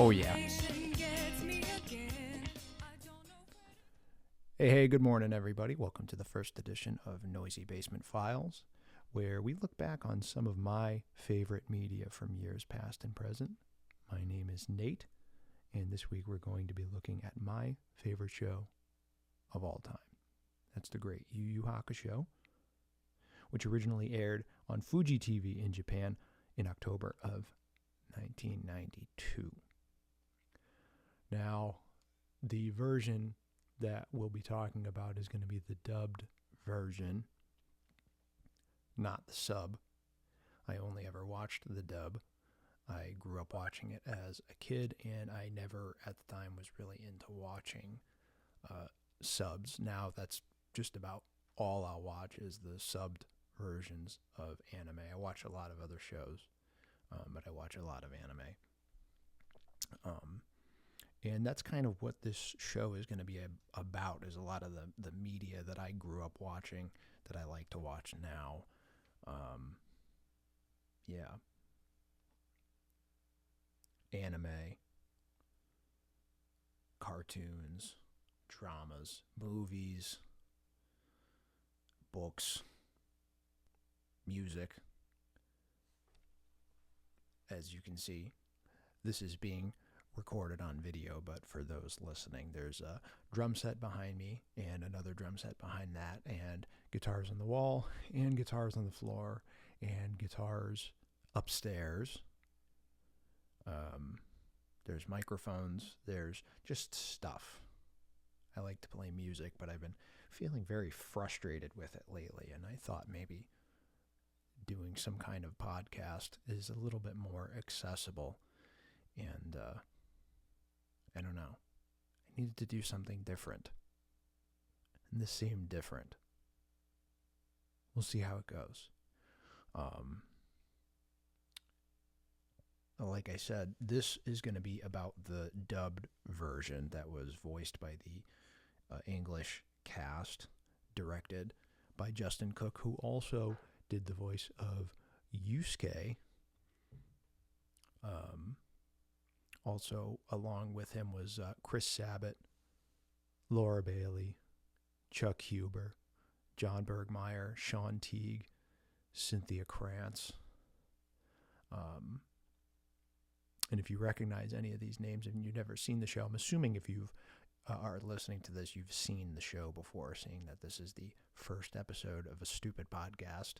Oh, yeah. Hey, good morning, everybody. Welcome to the first edition of Noisy Basement Files, where we look back on some of my favorite media from years past and present. My name is Nate, and this week we're going to be looking at my favorite show of all time. That's the great Yu Yu Hakusho, which originally aired on Fuji TV in Japan in October of 1992. Now, the version that we'll be talking about is going to be the dubbed version, not the sub. I only ever watched the dub. I grew up watching it as a kid, and I never at the time was really into watching subs. Now that's just about all I'll watch is the subbed versions of anime. I watch a lot of other shows, but I watch a lot of anime. And that's kind of what this show is going to be about, is a lot of the media that I grew up watching that I like to watch now. Anime, cartoons, dramas, movies, books, music. As you can see, this is being recorded on video, but for those listening, there's a drum set behind me and another drum set behind that, and guitars on the wall and guitars on the floor and guitars upstairs. There's microphones, there's just stuff. I like to play music, but I've been feeling very frustrated with it lately, and I thought maybe doing some kind of podcast is a little bit more accessible, and I don't know. I needed to do something different. And this seemed different. We'll see how it goes. Like I said, this is going to be about the dubbed version that was voiced by the English cast, directed by Justin Cook, who also did the voice of Yusuke. Also, along with him was Chris Sabat, Laura Bailey, Chuck Huber, John Bergmeyer, Sean Teague, Cynthia Krantz. And if you recognize any of these names and you've never seen the show, I'm assuming if you are listening to this, you've seen the show before, seeing that this is the first episode of a stupid podcast.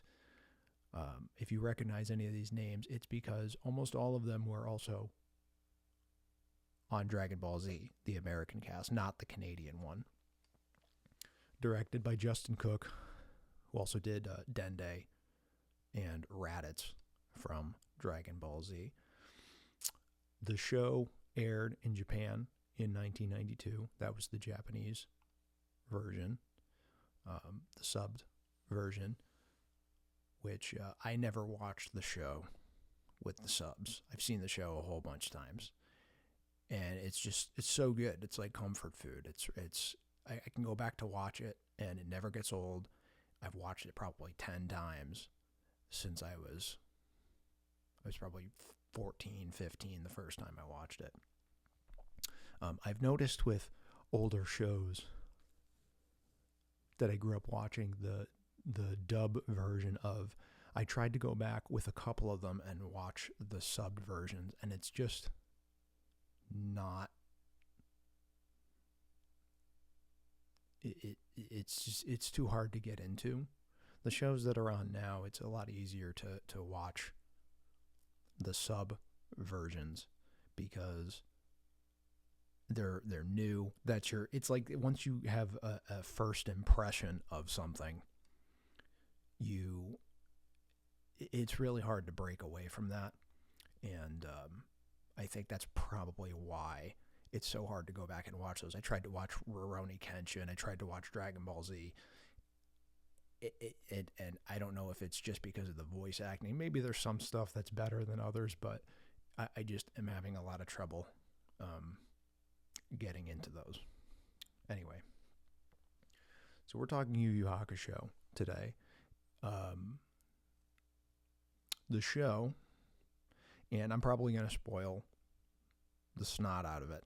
If you recognize any of these names, it's because almost all of them were also on Dragon Ball Z, the American cast, not the Canadian one. Directed by Justin Cook, who also did Dende and Raditz from Dragon Ball Z. The show aired in Japan in 1992. That was the Japanese version, the subbed version, which I never watched the show with the subs. I've seen the show a whole bunch of times, and it's so good. It's like comfort food. I can go back to watch it, and it never gets old. I've watched it probably 10 times since I was probably 14, 15 the first time I watched it. I've noticed with older shows that I grew up watching the dub version of, I tried to go back with a couple of them and watch the subbed versions, and it's just not, it's too hard to get into. The shows that are on now, it's a lot easier to watch the sub versions because they're new. It's like once you have a first impression of something, it's really hard to break away from that. And I think that's probably why it's so hard to go back and watch those. I tried to watch Rurouni Kenshin, I tried to watch Dragon Ball Z. And I don't know if it's just because of the voice acting. Maybe there's some stuff that's better than others, but I just am having a lot of trouble getting into those. Anyway, so we're talking Yu Yu Hakusho today. The show, and I'm probably going to spoil the snot out of it,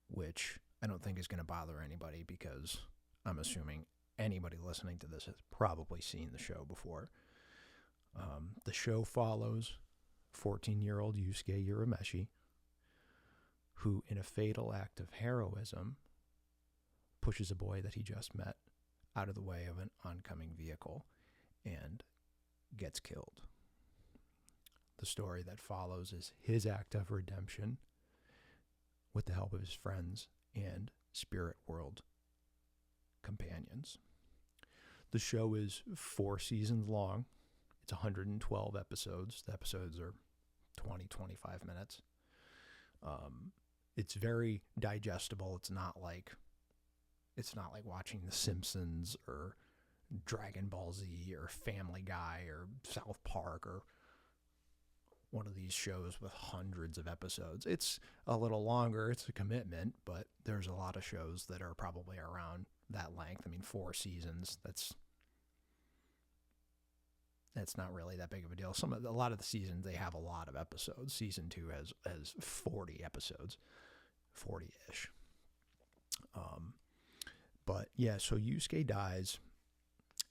which I don't think is going to bother anybody because I'm assuming anybody listening to this has probably seen the show before. The show follows 14-year-old Yusuke Urameshi, who, in a fatal act of heroism, pushes a boy that he just met out of the way of an oncoming vehicle and gets killed. The story that follows is his act of redemption with the help of his friends and spirit world companions. The show is 4 seasons long. It's 112 episodes. The episodes are 20-25 minutes. It's very digestible. It's not like watching The Simpsons or Dragon Ball Z or Family Guy or South Park or one of these shows with hundreds of episodes. It's a little longer. It's a commitment, but there's a lot of shows that are probably around that length. I mean, 4 seasons, that's not really that big of a deal. A lot of the seasons, they have a lot of episodes. Season 2 has 40 episodes, 40-ish. But yeah, so Yusuke dies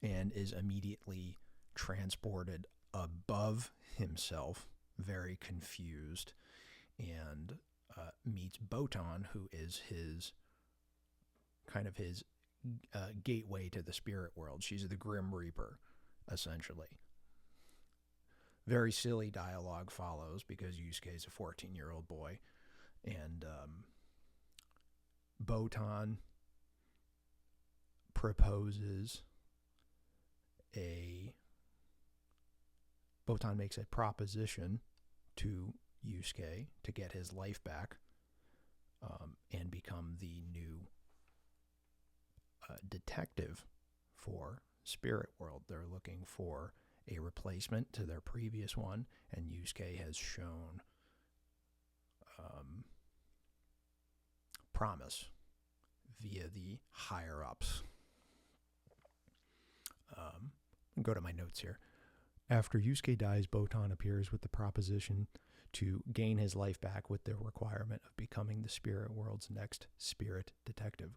and is immediately transported above himself, very confused, and meets Botan, who is his gateway to the spirit world. She's the Grim Reaper, essentially. Very silly dialogue follows because Yusuke is a 14-year-old boy, and Botan makes a proposition to Yusuke to get his life back and become the new detective for Spirit World. They're looking for a replacement to their previous one, and Yusuke has shown promise via the higher-ups. Go to my notes here. After Yusuke dies, Botan appears with the proposition to gain his life back with the requirement of becoming the spirit world's next spirit detective.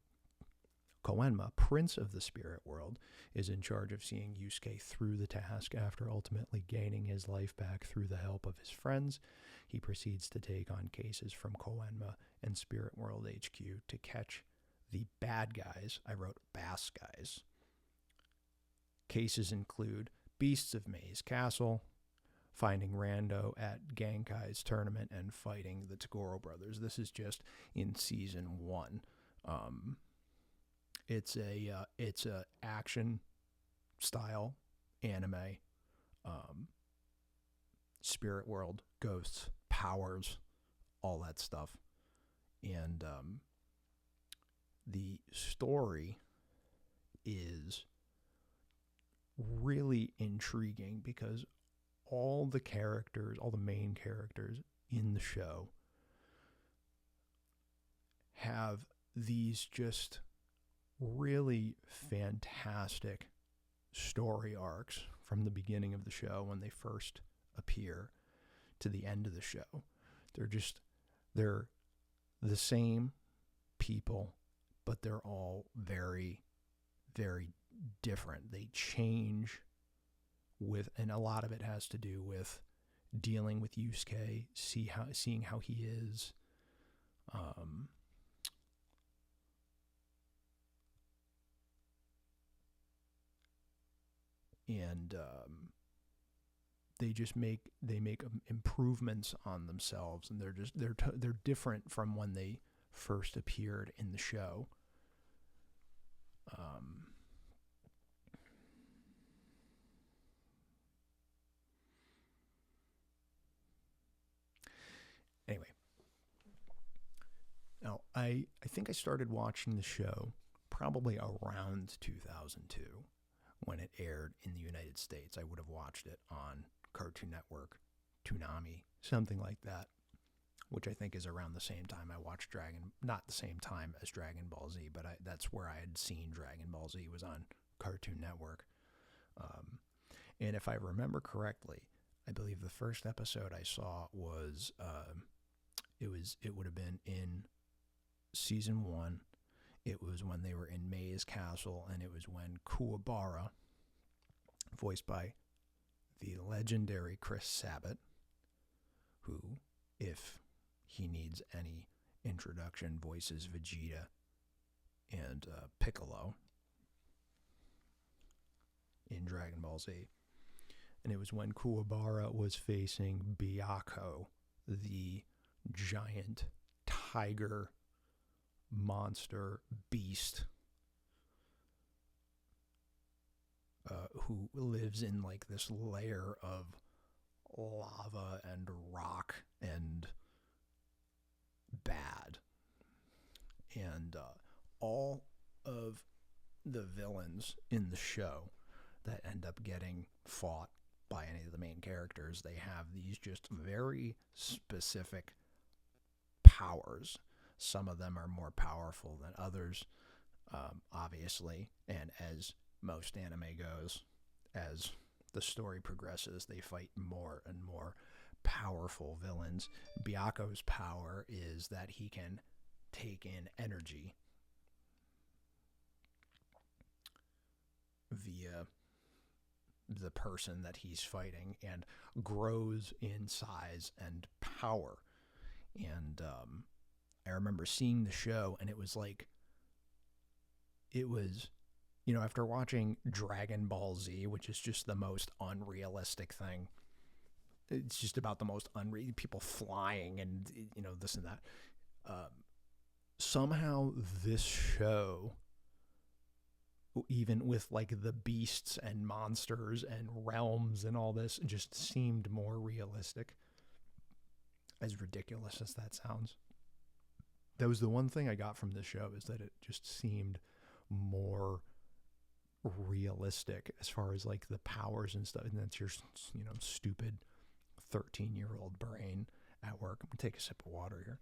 Koenma, prince of the spirit world, is in charge of seeing Yusuke through the task. After ultimately gaining his life back through the help of his friends, he proceeds to take on cases from Koenma and Spirit World HQ to catch the bad guys. I wrote Bass guys. Cases include Beasts of Maze Castle, finding Rando at Gankai's tournament, and fighting the Toguro brothers. This is just in season 1. It's a action style anime. Spirit world, ghosts, powers, all that stuff. And the story is really intriguing because all the main characters in the show have these just really fantastic story arcs from the beginning of the show when they first appear to the end of the show. They're the same people, but they're all very, very different. They change and a lot of it has to do with dealing with Yusuke, seeing how he is, and they make improvements on themselves, and they're different from when they first appeared in the show. Anyway, now I think I started watching the show probably around 2002 when it aired in the United States. I would have watched it on Cartoon Network, Toonami, something like that, which I think is around the same time I watched not the same time as Dragon Ball Z, but that's where I had seen Dragon Ball Z, was on Cartoon Network. And if I remember correctly, I believe the first episode I saw was It would have been in season 1. It was when they were in Maze Castle, and it was when Kuwabara, voiced by the legendary Chris Sabat, who, if he needs any introduction, voices Vegeta and Piccolo in Dragon Ball Z. And it was when Kuwabara was facing Byakko, the giant tiger monster beast who lives in like this layer of lava and rock and bad. And all of the villains in the show that end up getting fought by any of the main characters, they have these just very specific powers. Some of them are more powerful than others, obviously, and as most anime goes, as the story progresses, they fight more and more powerful villains. Byakko's power is that he can take in energy via the person that he's fighting and grows in size and power. And I remember seeing the show, and it was, after watching Dragon Ball Z, which is just the most unrealistic thing. It's just about the most people flying and, this and that. Somehow this show, even with the beasts and monsters and realms and all this, just seemed more realistic. As ridiculous as that sounds. That was the one thing I got from this show, is that it just seemed more realistic as far as the powers and stuff. And that's your, stupid 13-year-old brain at work. I'm going to take a sip of water here.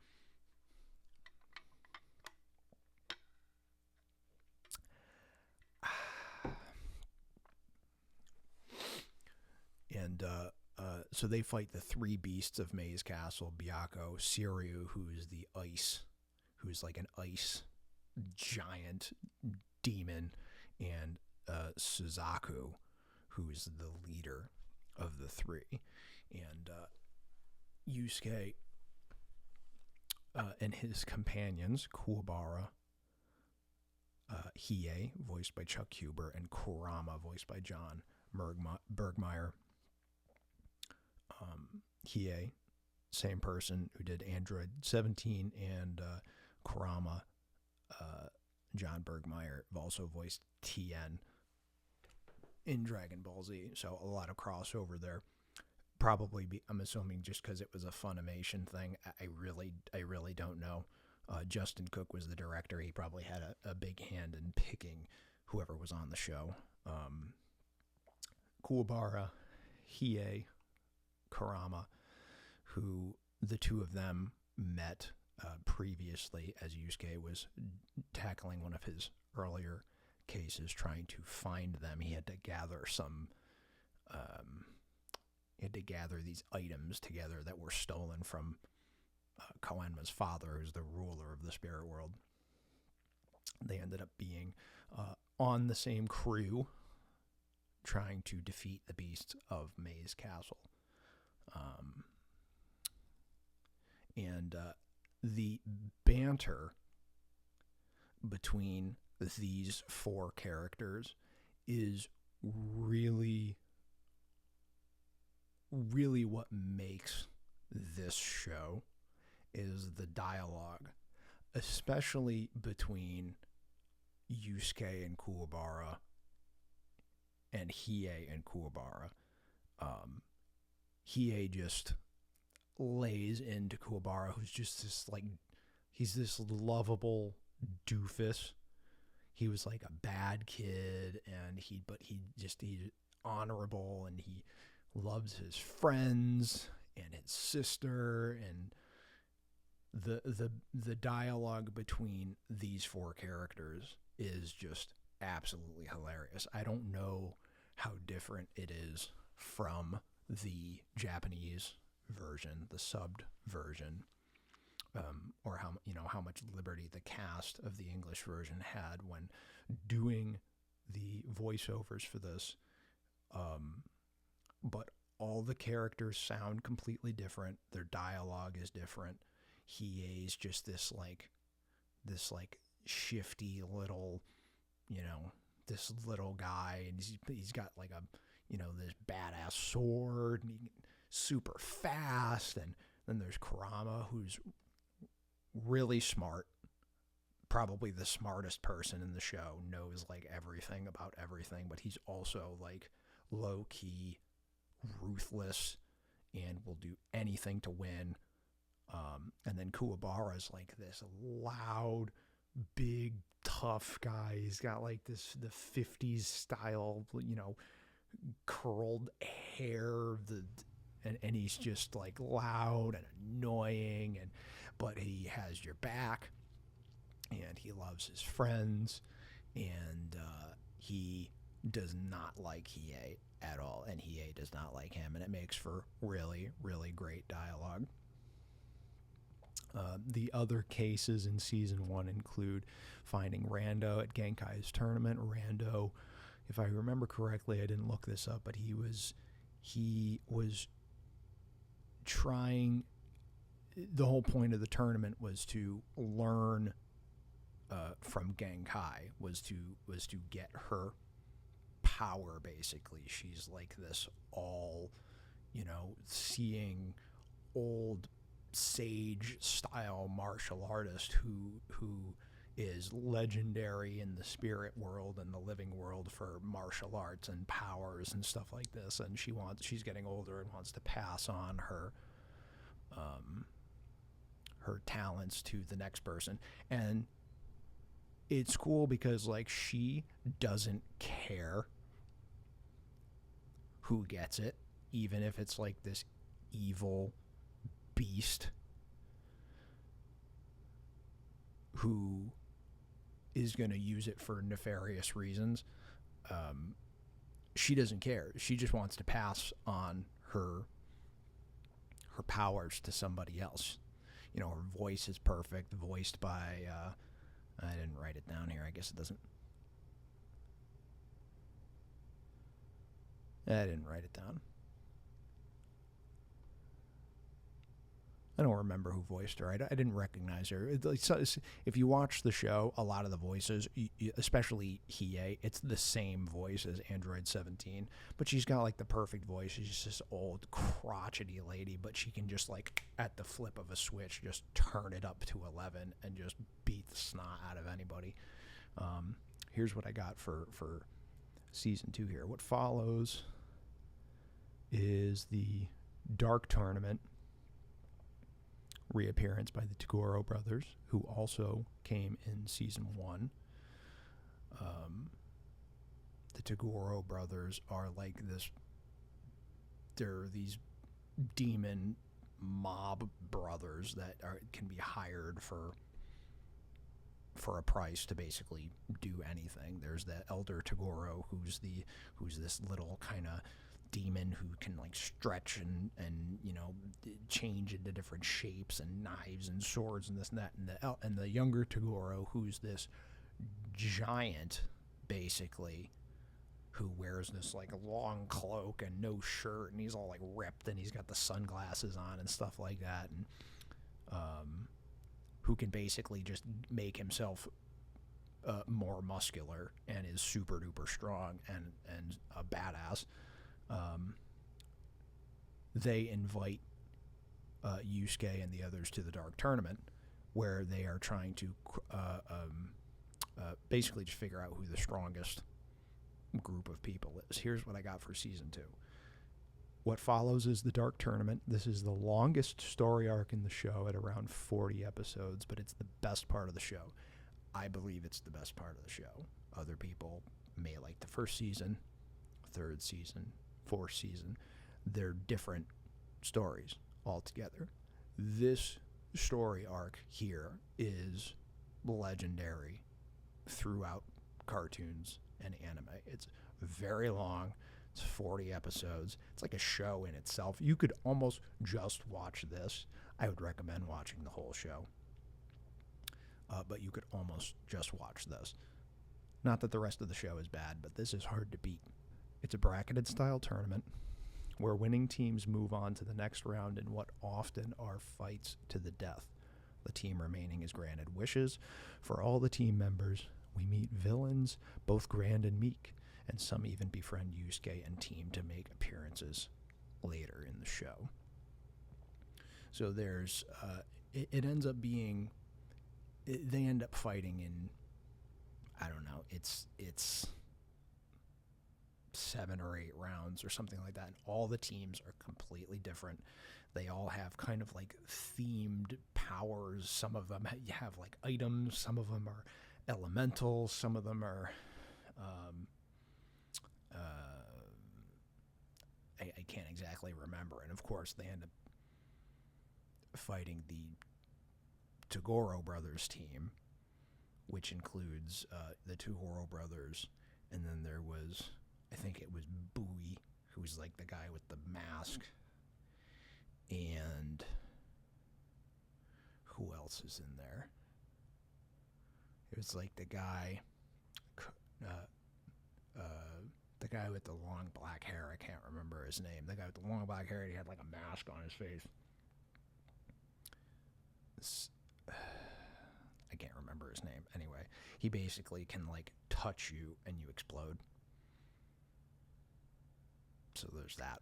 And so they fight the three beasts of Maze Castle: Byakko, Siryu, who's like an ice giant demon, and Suzaku, who's the leader of the three. And Yusuke and his companions, Kuwabara, Hiei, voiced by Chuck Huber, and Kurama, voiced by John Bergmeyer. Hiei, same person who did Android 17, and Kurama, John Bergmeyer, also voiced Tien in Dragon Ball Z. So a lot of crossover there. Probably, I'm assuming, just because it was a Funimation thing. I really don't know. Justin Cook was the director. He probably had a big hand in picking whoever was on the show. Kuwabara, Hiei, Kurama, who the two of them met previously as Yusuke was tackling one of his earlier cases, trying to find them. He had to gather these items together that were stolen from Koenma's father, who's the ruler of the spirit world. They ended up being on the same crew, trying to defeat the beasts of Maze Castle. And the banter between these four characters is really, really what makes this show, is the dialogue, especially between Yusuke and Kuwabara and Hiei and Kuwabara. Hiei just lays into Kuwabara, who's just this he's this lovable doofus. He was like a bad kid, and he's honorable, and he loves his friends and his sister, and the dialogue between these four characters is just absolutely hilarious. I don't know how different it is from the Japanese version, the subbed version, or how much liberty the cast of the English version had when doing the voiceovers for this. But all the characters sound completely different. Their dialogue is different. Hiei's just this shifty little, this little guy, and he's got like a, this badass sword, and he's super fast. And then there's Kurama, who's really smart, probably the smartest person in the show, knows like everything about everything, but he's also like low key, ruthless, and will do anything to win. And then Kuwabara's like this loud, big, tough guy. He's got like the 50s style, curled hair, and he's just like loud and annoying, but he has your back, and he loves his friends, and he does not like Hiei at all, and Hiei does not like him, and it makes for really, really great dialogue. The other cases in season 1 include finding Rando at Genkai's tournament. Rando, if I remember correctly, I didn't look this up, but he was trying. The whole point of the tournament was to learn from Genkai, was to get her power. Basically, she's like this all, seeing old sage style martial artist who is legendary in the spirit world and the living world for martial arts and powers and stuff like this, and she's getting older and wants to pass on her talents to the next person. And it's cool because like she doesn't care who gets it, even if it's like this evil beast who is going to use it for nefarious reasons. She doesn't care. She just wants to pass on her powers to somebody else. Her voice is perfect, voiced by I didn't write it down here. I guess it doesn't. I didn't write it down. I don't remember who voiced her. I didn't recognize her. If you watch the show, a lot of the voices, especially Hiei, it's the same voice as Android 17. But she's got like the perfect voice. She's just this old, crotchety lady, but she can just like, at the flip of a switch, just turn it up to 11 and just beat the snot out of anybody. Here's what I got for season 2 here. What follows is the Dark Tournament reappearance by the Toguro brothers, who also came in season 1. The Toguro brothers are like this. They're these demon mob brothers that can be hired for a price to basically do anything. There's the Elder Toguro, who's this little kind of demon who can like stretch and change into different shapes and knives and swords and this and that, and the younger Toguro, who's this giant basically, who wears this like long cloak and no shirt, and he's all like ripped, and he's got the sunglasses on and stuff like that, and who can basically just make himself more muscular and is super duper strong and a badass. They invite Yusuke and the others to the Dark Tournament, where they are trying to basically just figure out who the strongest group of people is. Here's what I got for season 2. What follows is the Dark Tournament. This is the longest story arc in the show at around 40 episodes, but it's the best part of the show. I believe it's the best part of the show. Other people may like the first season, third season, fourth season. They're different stories altogether. This story arc here is legendary throughout cartoons and anime. It's very long. It's 40 episodes. It's like a show in itself. You could almost just watch this. I would recommend watching the whole show. But you could almost just watch this. Not that the rest of the show is bad, but this is hard to beat. It's a bracketed style tournament where winning teams move on to the next round in what often are fights to the death. The team remaining is granted wishes. For all the team members, we meet villains, both grand and meek, and some even befriend Yusuke and team to make appearances later in the show. So there's, it ends up being, they end up fighting in, I don't know, it's 7 or 8 rounds or something like that. And all the teams are completely different. They all have kind of like themed powers. Some of them have like items. Some of them are elemental. Some of them are, I can't exactly remember. And of course, they end up fighting the Togoro brothers team, which includes the two Horo brothers, and then there was, I think it was Bowie, who was like the guy with the mask, and who else is in there? It was like the guy with the long black hair. I can't remember his name. The guy with the long black hair, he had like a mask on his face. I can't remember his name. Anyway, he basically can like touch you and you explode. So there's that.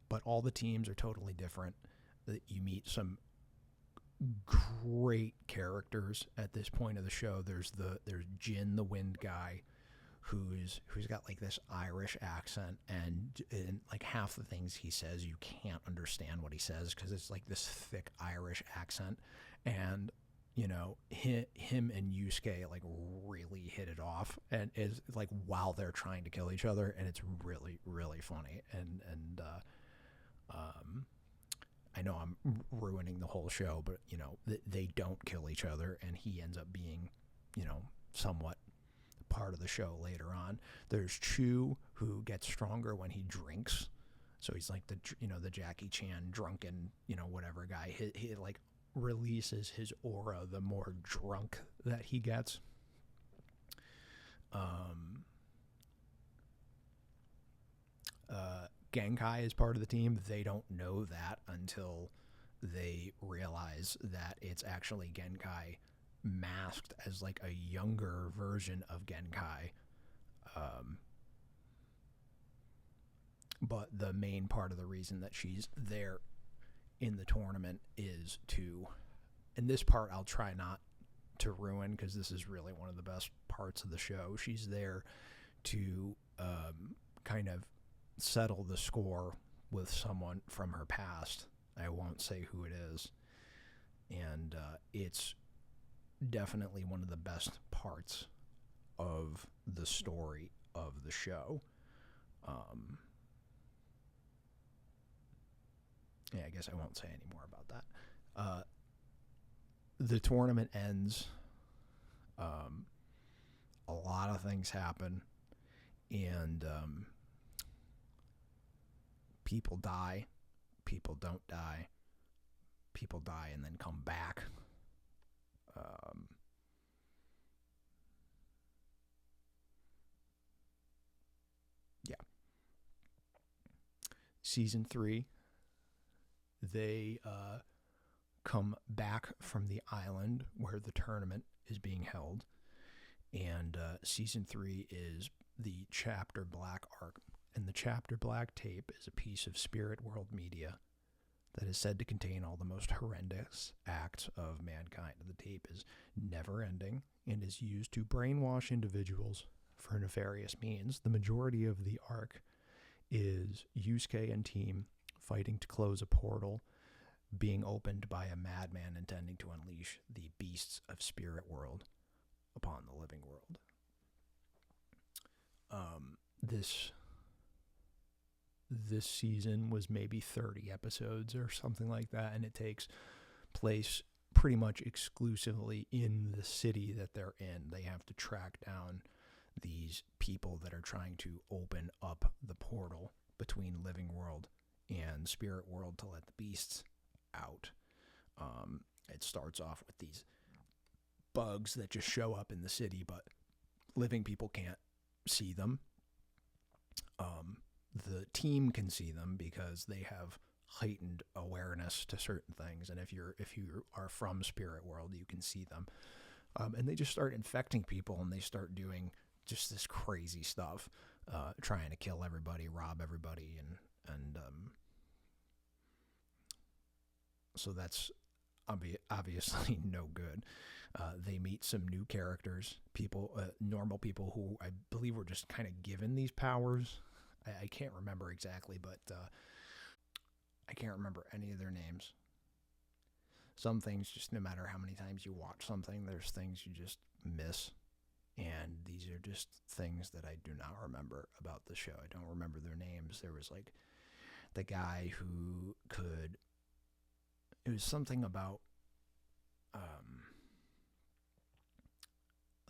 But all the teams are totally different. You meet some great characters at this point of the show. There's Jin, the wind guy, who's got like this Irish accent, and like half the things he says you can't understand what he says because it's like this thick Irish accent. And you know, him and Yusuke like really hit it off, and is like while they're trying to kill each other, and it's really, really funny. And I know I'm ruining the whole show, but you know, they don't kill each other, and he ends up being, you know, somewhat part of the show later on. There's Chu, who gets stronger when he drinks, so he's like the Jackie Chan drunken, you know, whatever guy. He like releases his aura the more drunk that he gets. Genkai is part of the team. They don't know that until they realize that it's actually Genkai masked as like a younger version of Genkai. But the main part of the reason that she's there in the tournament is to, and this part I'll try not to ruin because this is really one of the best parts of the show. She's there to kind of settle the score with someone from her past. I won't say who it is. And it's definitely one of the best parts of the story of the show. Yeah, I guess I won't say any more about that. The tournament ends. A lot of things happen, and people die. People don't die. People die and then come back. Yeah. Season 3. They come back from the island where the tournament is being held, and season 3 is the Chapter Black arc. And the Chapter Black tape is a piece of Spirit World media that is said to contain all the most horrendous acts of mankind. The tape is never ending and is used to brainwash individuals for nefarious means. The majority of the arc is Yusuke and team fighting to close a portal being opened by a madman intending to unleash the beasts of Spirit World upon the living world. This season was maybe 30 episodes or something like that, and it takes place pretty much exclusively in the city that they're in. They have to track down these people that are trying to open up the portal between living world and spirit world to let the beasts out. It starts off with these bugs that just show up in the city, but living people can't see them. The team can see them because they have heightened awareness to certain things, and if you are from spirit world, you can see them. And they just start infecting people, and they start doing just this crazy stuff, trying to kill everybody, rob everybody, and so that's obviously no good. They meet some new characters, normal people who I believe were just kind of given these powers. I can't remember exactly, but I can't remember any of their names. Some things, just no matter how many times you watch something, there's things you just miss. And these are just things that I do not remember about the show. I don't remember their names. There was like the guy who could, it was something about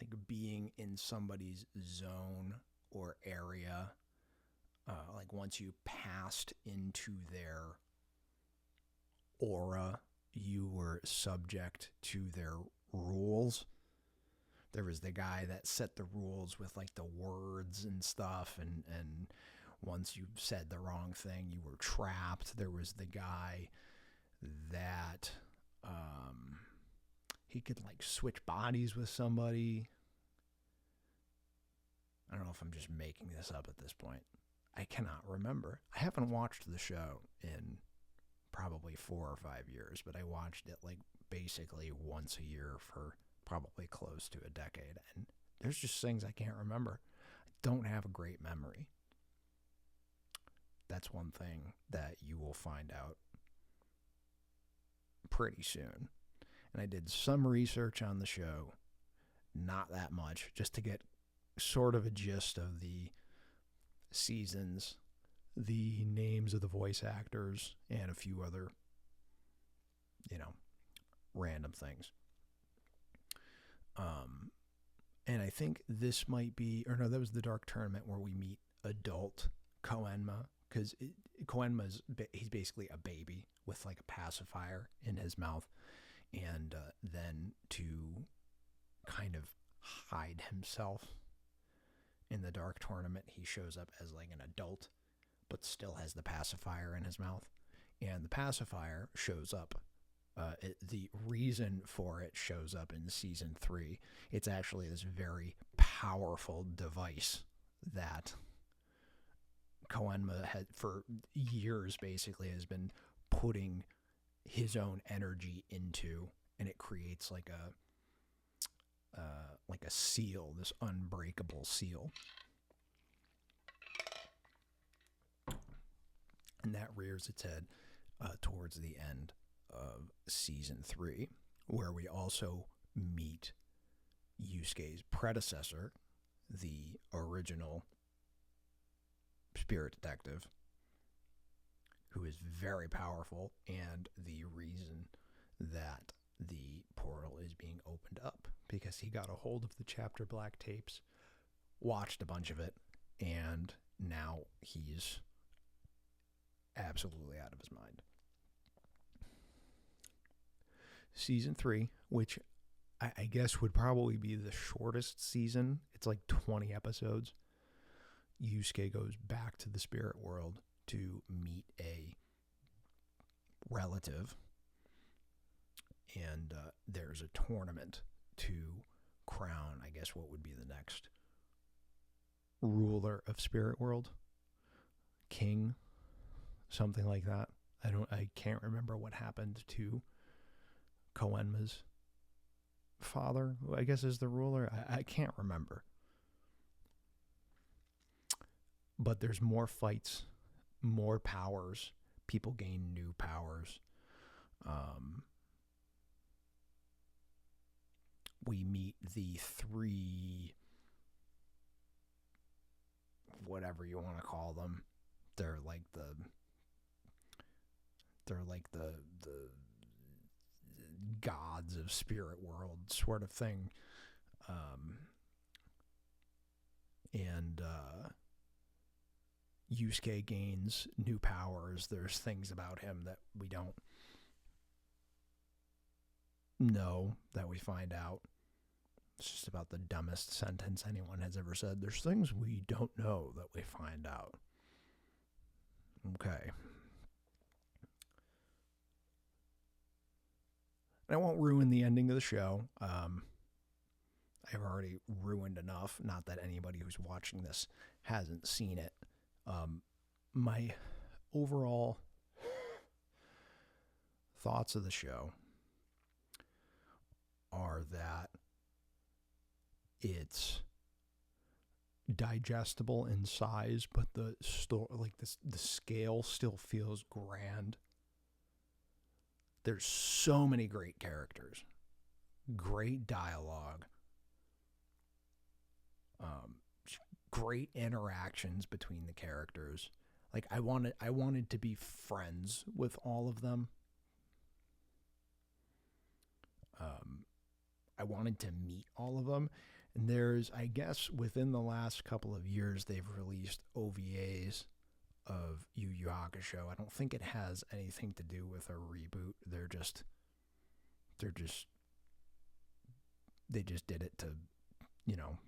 like being in somebody's zone or area. Like once you passed into their aura, you were subject to their rules. There was the guy that set the rules with like the words and stuff, and once you said the wrong thing, you were trapped. There was the guy that he could like switch bodies with somebody. I don't know if I'm just making this up at this point. I cannot remember. I haven't watched the show in probably 4 or 5 years, but I watched it like basically once a year for probably close to a decade, and there's just things I can't remember. I don't have a great memory. That's one thing that you will find out pretty soon. And I did some research on the show, not that much, just to get sort of a gist of the seasons, the names of the voice actors, and a few other, random things. And I think this might be, or no, that was the Dark Tournament where we meet adult Koenma, because Koenma's, he's basically a baby with like a pacifier in his mouth, and then to kind of hide himself in the Dark Tournament, he shows up as like an adult, but still has the pacifier in his mouth, and the pacifier shows up. The reason for it shows up in season 3. It's actually this very powerful device that Koenma had for years basically has been putting his own energy into, and it creates like a seal, this unbreakable seal. And that rears its head towards the end of season 3, where we also meet Yusuke's predecessor, the original spirit detective, who is very powerful and the reason that the portal is being opened up, because he got a hold of the Chapter Black tapes, watched a bunch of it, and now he's absolutely out of his mind. Season 3, which I guess would probably be the shortest season. It's like 20 episodes. Yusuke goes back to the spirit world to meet a relative, and there's a tournament to crown, I guess, what would be the next ruler of spirit world, king, something like that. I can't remember what happened to Koenma's father, who I guess is the ruler. I can't remember. But there's more fights, more powers. People gain new powers. We meet the 3, whatever you want to call them. They're like the gods of spirit world sort of thing. And Yusuke gains new powers. There's things about him that we don't know that we find out. It's just about the dumbest sentence anyone has ever said. There's things we don't know that we find out. Okay. And I won't ruin the ending of the show. I've already ruined enough. Not that anybody who's watching this hasn't seen it. My overall thoughts of the show are that it's digestible in size, but the scale still feels grand. There's so many great characters, great dialogue, great interactions between the characters. Like I wanted to be friends with all of them. I wanted to meet all of them. And there's, I guess, within the last couple of years, they've released OVAs of Yu Yu Hakusho. I don't think it has anything to do with a reboot. They just did it to,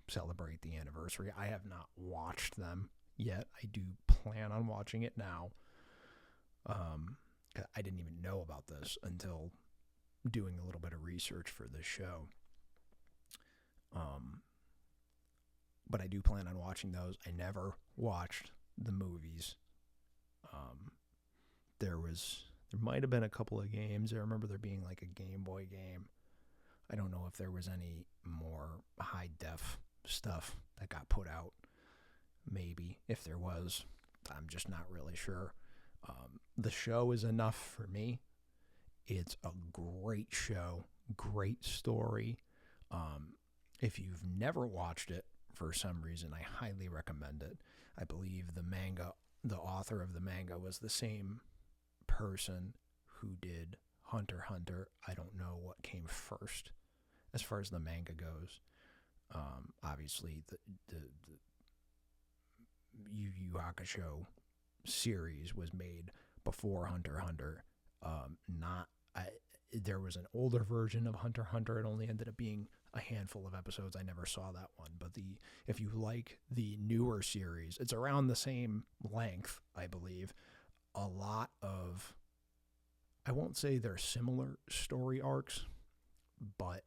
celebrate the anniversary. I have not watched them yet. I do plan on watching it now. I didn't even know about this until doing a little bit of research for this show. But I do plan on watching those. I never watched the movies. There might have been a couple of games. I remember there being like a Game Boy game. I don't know if there was any more high def stuff that got put out. Maybe. If there was, I'm just not really sure. The show is enough for me. It's a great show, great story. If you've never watched it for some reason, I highly recommend it. I believe the author of the manga was the same person who did Hunter x Hunter. I don't know what came first as far as the manga goes. Obviously, the Yu Yu Hakusho series was made before Hunter x Hunter. There was an older version of Hunter x Hunter. It only ended up being a handful of episodes. I never saw that one. But if you like the newer series, it's around the same length, I believe. A lot of, I won't say they're similar story arcs, but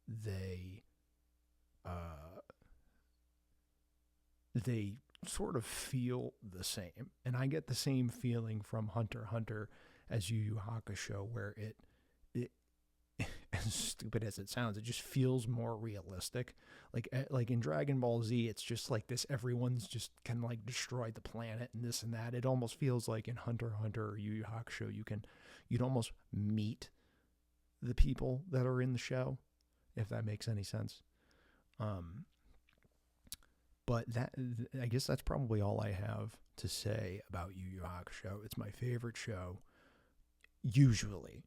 they sort of feel the same. And I get the same feeling from Hunter x Hunter as Yu Yu Hakusho, where it as stupid as it sounds, it just feels more realistic. Like in Dragon Ball Z, it's just like this, everyone's just can like destroy the planet and this and that. It almost feels like in Hunter x Hunter or Yu Yu Hakusho, you'd almost meet the people that are in the show, if that makes any sense. But I guess that's probably all I have to say about Yu Yu Hakusho. It's my favorite show, usually.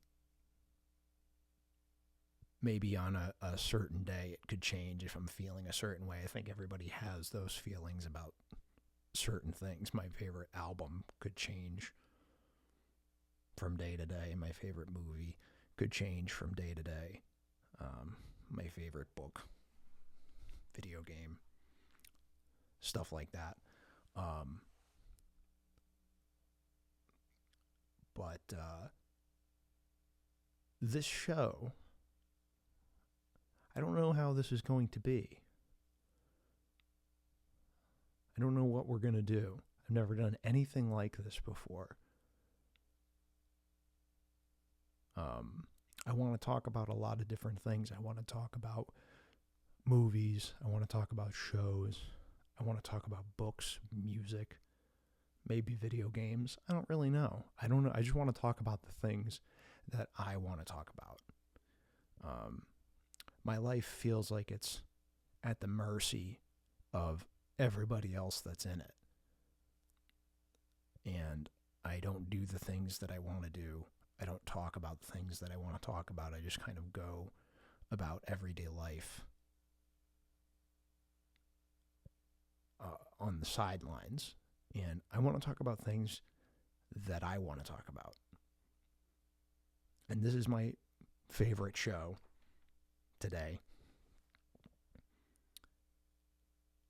Maybe on a certain day it could change if I'm feeling a certain way. I think everybody has those feelings about certain things. My favorite album could change from day to day. My favorite movie could change from day to day. My favorite book, video game, stuff like that. But this show, I don't know how this is going to be. I don't know what we're going to do. I've never done anything like this before. I want to talk about a lot of different things. I want to talk about movies. I want to talk about shows. I want to talk about books, music, maybe video games. I don't really know. I don't know. I just want to talk about the things that I want to talk about. My life feels like it's at the mercy of everybody else that's in it. And I don't do the things that I want to do. I don't talk about the things that I want to talk about. I just kind of go about everyday life on the sidelines. And I want to talk about things that I want to talk about. And this is my favorite show today.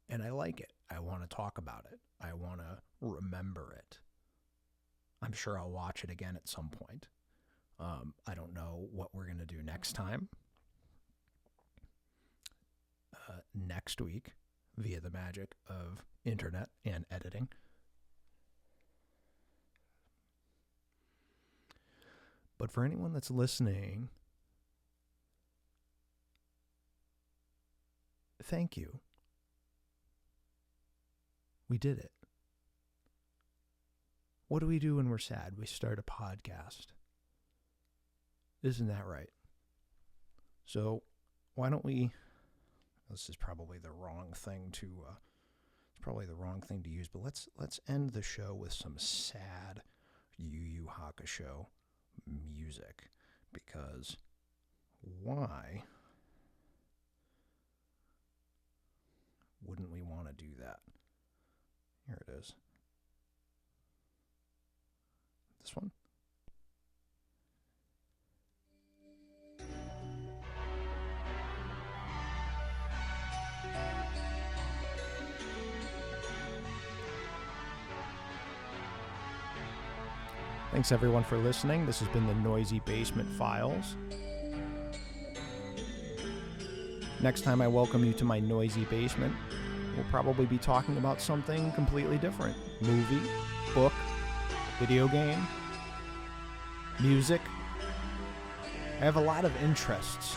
And I like it. I want to talk about it. I want to remember it. I'm sure I'll watch it again at some point. I don't know what we're going to do next time. Next week, via the magic of internet and editing. But for anyone that's listening, thank you. We did it. What do we do when we're sad? We start a podcast. Isn't that right? So why don't we... This is probably the wrong thing to... it's probably the wrong thing to use, but let's end the show with some sad Yu Yu Hakusho music, because why wouldn't we want to do that? Here it is. This one. Thanks everyone for listening. This has been the Noisy Basement Files. Next time I welcome you to my noisy basement, we'll probably be talking about something completely different. Movie, book, video game, music. I have a lot of interests